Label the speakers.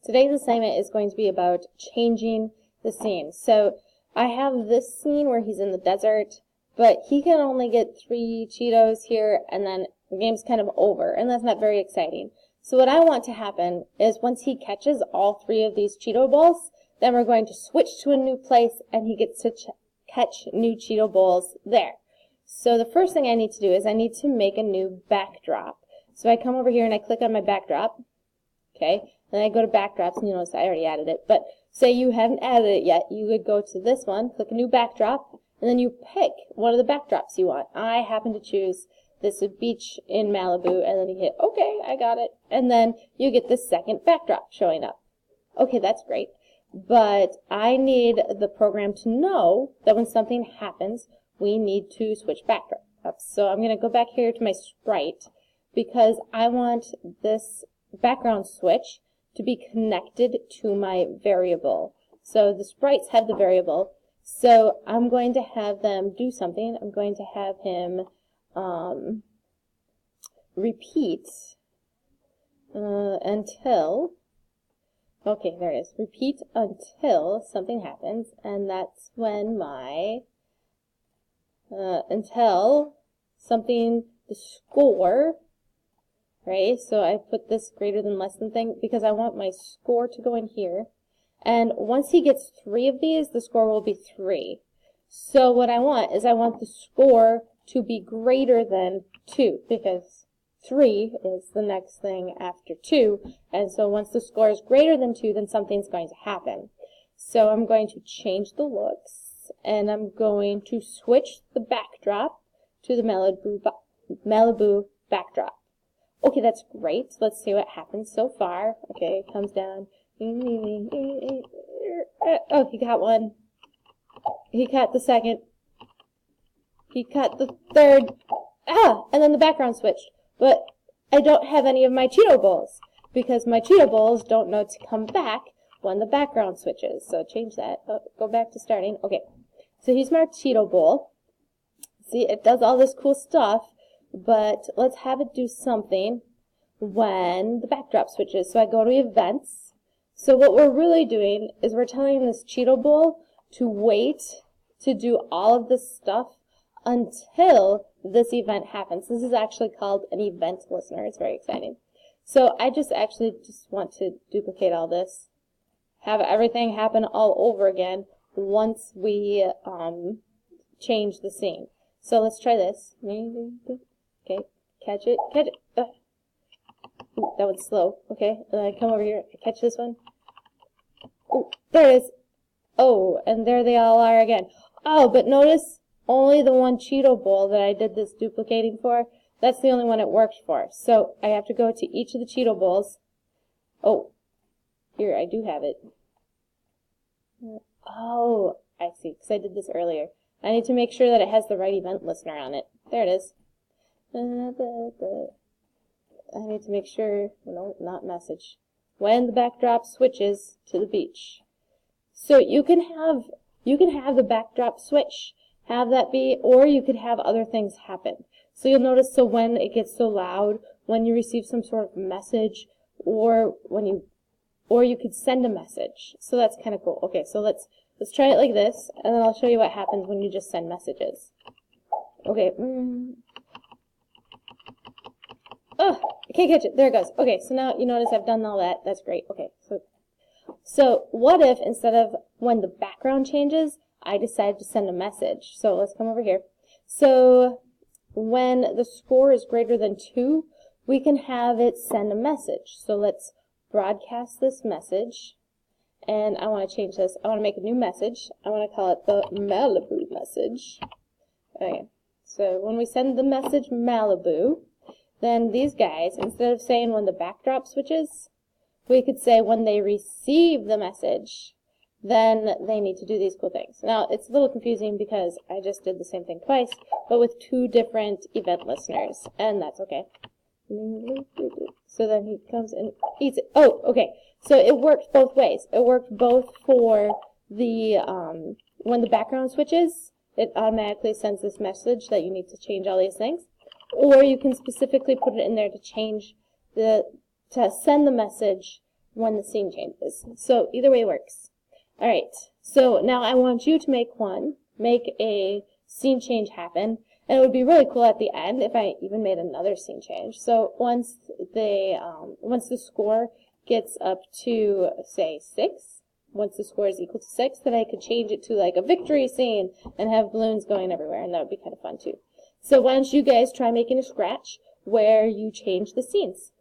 Speaker 1: Today's assignment is going to be about changing the scene. So I have this scene where he's in the desert, but he can only get 3 Cheetos here, and then the game's kind of over, and that's not very exciting. So what I want to happen is once he catches all 3 of these Cheeto balls, then we're going to switch to a new place, and he gets to catch new Cheeto balls there. So the first thing I need to do is I need to make a new backdrop. So I come over here and I click on my backdrop. Okay, then I go to backdrops, and you notice I already added it. But say you haven't added it yet, you would go to this one, click a new backdrop, and then you pick one of the backdrops you want. I happen to choose this beach in Malibu, and then you hit OK, I got it. And then you get the second backdrop showing up. Okay, that's great. But I need the program to know that when something happens, we need to switch backdrops. So I'm going to go back here to my sprite because I want this background switch to be connected to my variable. So the sprites have the variable, so I'm going to have them do something. I'm going to have him repeat until, okay, there it is, repeat until something happens, and that's when my, until something, the score, right? So I put this greater than less than thing because I want my score to go in here. And once he gets 3 of these, the score will be 3. So what I want is I want the score to be greater than 2 because 3 is the next thing after 2. And so once the score is greater than 2, then something's going to happen. So I'm going to change the looks, and I'm going to switch the backdrop to the Malibu backdrop. Okay, that's great. Let's see what happens so far. Okay, it comes down. Oh, he got one. He caught the second. He caught the third. Ah! And then the background switched. But I don't have any of my Cheeto balls because my Cheeto balls don't know to come back when the background switches. So change that. Oh, go back to starting. Okay, so here's my Cheeto ball. See, it does all this cool stuff. But let's have it do something when the backdrop switches. So I go to events. So what we're really doing is we're telling this Cheeto Bowl to wait to do all of this stuff until this event happens. This is actually called an event listener. It's very exciting. So I just want to duplicate all this, have everything happen all over again once we change the scene. So let's try this. Okay, catch it. Ooh, that one's slow. Okay, and then I come over here, catch this one. Ooh, there it is. Oh, and there they all are again. Oh, but notice only the one Cheeto Bowl that I did this duplicating for, that's the only one it worked for. So I have to go to each of the Cheeto Bowls. Oh, here, I do have it. Oh, I see, because I did this earlier. I need to make sure that it has the right event listener on it. There it is. I need to make sure, no, not message, when the backdrop switches to the beach. So you can have the backdrop switch, have that be, or you could have other things happen. So you'll notice, so when it gets so loud, when you receive some sort of message, or you could send a message. So that's kind of cool. Okay, so let's try it like this, and then I'll show you what happens when you just send messages. Okay. Oh, I can't catch it. There it goes. Okay, so now you notice I've done all that. That's great. Okay, so what if instead of when the background changes, I decide to send a message? So let's come over here. So when the score is greater than 2, we can have it send a message. So let's broadcast this message, and I want to change this. I want to make a new message. I want to call it the Malibu message. Okay, so when we send the message Malibu, then these guys, instead of saying when the backdrop switches, we could say when they receive the message, then they need to do these cool things. Now, it's a little confusing because I just did the same thing twice, but with 2 different event listeners, and that's okay. So then he comes and eats it. Oh, okay. So it worked both ways. It worked both for the, when the background switches, it automatically sends this message that you need to change all these things. Or you can specifically put it in there to change to send the message when the scene changes. So either way works. Alright, so now I want you to make a scene change happen. And it would be really cool at the end if I even made another scene change. So once the score gets up to, say, 6, once the score is equal to 6, then I could change it to like a victory scene and have balloons going everywhere, and that would be kind of fun too. So why don't you guys try making a Scratch where you change the scenes.